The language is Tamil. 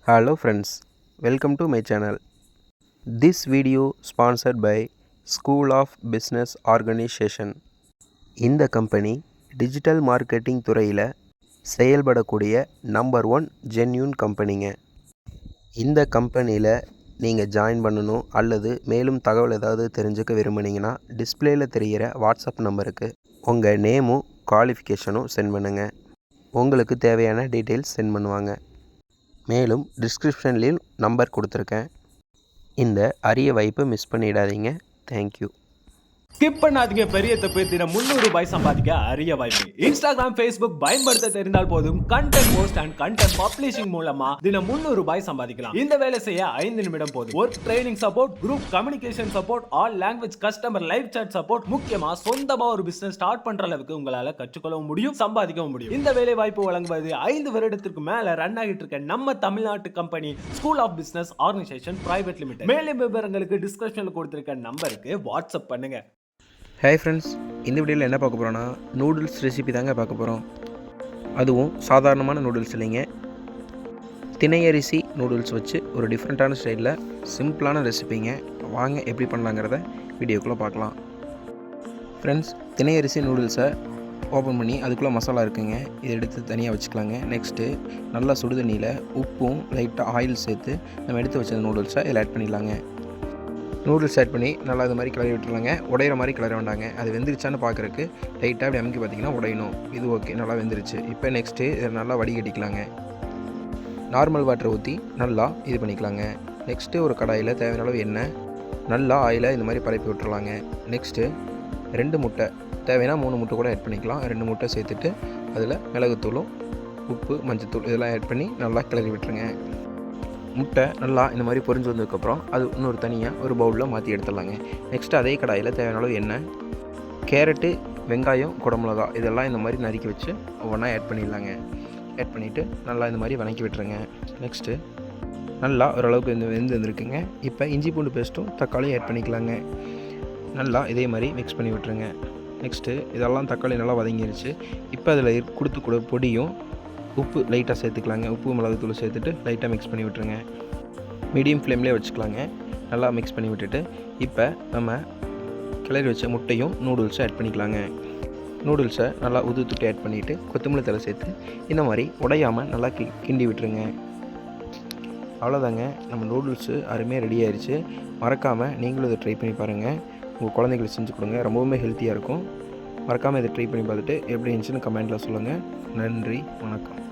Hello friends, welcome to my channel. This video sponsored by School of Business Organization. இந்த கம்பெனி டிஜிட்டல் மார்க்கெட்டிங் துறையில் செயல்படக்கூடிய நம்பர் 1 ஜென்யூன் கம்பெனிங்க. இந்த கம்பெனியில் நீங்கள் ஜாயின் பண்ணணும் அல்லது மேலும் தகவல் ஏதாவது தெரிஞ்சுக்க விரும்புனீங்கன்னா டிஸ்பிளேயில் தெரிகிற வாட்ஸ்அப் நம்பருக்கு உங்கள் நேமும் குவாலிஃபிகேஷனும் சென்ட் பண்ணுங்கள். உங்களுக்கு தேவையான டீட்டெயில்ஸ் சென்ட் பண்ணுவாங்க. மேலும் டிஸ்கிரிப்ஷன்லேயும் நம்பர் கொடுத்துருக்கேன். இந்த அரிய வாய்ப்பை மிஸ் பண்ணிடாதீங்க. தேங்க்யூ. ஸ்கிப் பண்ணாதீங்க. பெரிய தப்பு. தினம் 300 ரூபாய் சம்பாதிக்க அரிய வாய்ப்பு. இன்ஸ்டாகிராம், ஃபேஸ்புக் பயன்படுத்த தெரிந்தால் போதும். Content post and content publishing மூலமா தினம் 300 ரூபாய் சம்பாதிக்கலாம். இந்த வேலை செய்ய 5 நிமிடம் போதும். Work training support, group communication support, all language customer live chat support, முக்கியமா சொந்தமா ஒரு பிசினஸ் ஸ்டார்ட் பண்ற அளவுக்கு உங்களால கற்றுக்கொள்ளவும் முடியும், சம்பாதிக்கவும் முடியும். இந்த வேலை வாய்ப்பு வழங்குவது 5 வருடத்திற்கு மேல ரன் ஆகிட்டு இருக்க நம்ம தமிழ்நாட்டு company school of business organisation private limited. மேலும் விவரங்களுக்கு டிஸ்கிரிப்ஷன்ல கொடுத்திருக்க நம்பருக்கு வாட்ஸ்அப் பண்ணுங்க. ஹாய் ஃப்ரெண்ட்ஸ், இந்த வீடியோவில் என்ன பார்க்க போகிறோன்னா நூடுல்ஸ் ரெசிபி தாங்க பார்க்க போகிறோம். அதுவும் சாதாரணமான நூடுல்ஸ் இல்லைங்க, திணையரிசி நூடுல்ஸ் வச்சு ஒரு டிஃப்ரெண்ட்டான ஸ்டைலில் சிம்பிளான ரெசிபிங்க. வாங்க எப்படி பண்ணலாங்கிறத வீடியோக்குள்ளே பார்க்கலாம். ஃப்ரெண்ட்ஸ், திணையரிசி நூடுல்ஸை ஓப்பன் பண்ணி அதுக்குள்ளே மசாலா இருக்குங்க, இதை எடுத்து தனியாக வச்சுக்கலாங்க. நெக்ஸ்ட்டு நல்லா சுடுதண்ணியில் உப்பும் லைட்டாக ஆயில் சேர்த்து நம்ம எடுத்து வச்ச நூடுல்ஸை இதில் ஆட் பண்ணிடலாங்க. நூடுல்ஸ் ஆட் பண்ணி நல்லா இது மாதிரி கிளறி விட்டுருலாங்க. உடையிற மாதிரி கிளற வேண்டாங்க. அது வெந்துருச்சான்னு பார்க்குறக்கு லைட்டாக அப்படி அமைக்கி பார்த்திங்கன்னா உடையணும். இது ஓகே, நல்லா வெந்துருச்சு. இப்போ நெக்ஸ்ட்டு இதை நல்லா வடிகட்டிக்கலாங்க. நார்மல் வாட்டரை ஊற்றி நல்லா இது பண்ணிக்கலாங்க. நெக்ஸ்ட்டு ஒரு கடாயில் தேவையான அளவு எண்ணெய், நல்லா ஆயிலை இந்த மாதிரி பரப்பி விட்டுறலாங்க. நெக்ஸ்ட்டு 2 முட்டை, தேவைன்னா 3 முட்டை கூட ஆட் பண்ணிக்கலாம். 2 முட்டை சேர்த்துட்டு அதில் மிளகுத்தூளும் உப்பு மஞ்சத்தூள் இதெல்லாம் ஆட் பண்ணி நல்லா கிளறி விட்டுருங்க. முட்டை நல்லா இந்த மாதிரி பொரிஞ்சு வந்ததுக்கப்புறம் அது இன்னொரு தனியாக ஒரு பவுலில் மாற்றி எடுத்துடலாங்க. நெக்ஸ்ட்டு அதே கடாயில் தேவையான அளவு எண்ணெய், கேரட்டு, வெங்காயம், குடமிளகா இதெல்லாம் இந்த மாதிரி நறுக்கி வச்சு ஒவ்வொன்றா ஆட் பண்ணிடலாங்க. ஆட் பண்ணிவிட்டு நல்லா இந்த மாதிரி வதக்கி விட்டுருங்க. நெக்ஸ்ட்டு நல்லா ஓரளவுக்கு வெந்து வந்துருக்குங்க. இப்போ இஞ்சி பூண்டு பேஸ்ட்டும் தக்காளியும் ஆட் பண்ணிக்கலாங்க. நல்லா இதே மாதிரி மிக்ஸ் பண்ணி விட்டுருங்க. நெக்ஸ்ட்டு இதெல்லாம் தக்காளி நல்லா வதங்கிருச்சு. இப்போ அதில் கொடுத்து பொடியும் உப்பு லைட்டாக சேர்த்துக்கலாங்க. உப்பு மிளகுத்தூள் சேர்த்துட்டு லைட்டாக மிக்ஸ் பண்ணி விட்டுருங்க. மீடியம் ஃப்ளேம்லேயே வச்சுக்கலாங்க. நல்லா மிக்ஸ் பண்ணி விட்டுட்டு இப்போ நம்ம கிளறி வச்ச முட்டையும் நூடுல்ஸை ஆட் பண்ணிக்கலாங்க. நூடுல்ஸை நல்லா உதுத்துட்டு ஆட் பண்ணிவிட்டு கொத்தமல்லி தழை சேர்த்து இந்த மாதிரி உடையாமல் நல்லா கிண்டி விட்டுருங்க. அவ்வளோதாங்க, நம்ம நூடுல்ஸு அருமையாக ரெடி ஆயிடுச்சு. மறக்காமல் நீங்களும் இதை ட்ரை பண்ணி பாருங்கள். உங்கள் குழந்தைங்களுக்கு செஞ்சு கொடுங்க, ரொம்பவுமே ஹெல்த்தியாக இருக்கும். மறக்காமல் இதை ட்ரை பண்ணி பார்த்துட்டு எப்படி இருந்துச்சுன்னு கமெண்ட்டில் சொல்லுங்கள். நன்றி, வணக்கம்.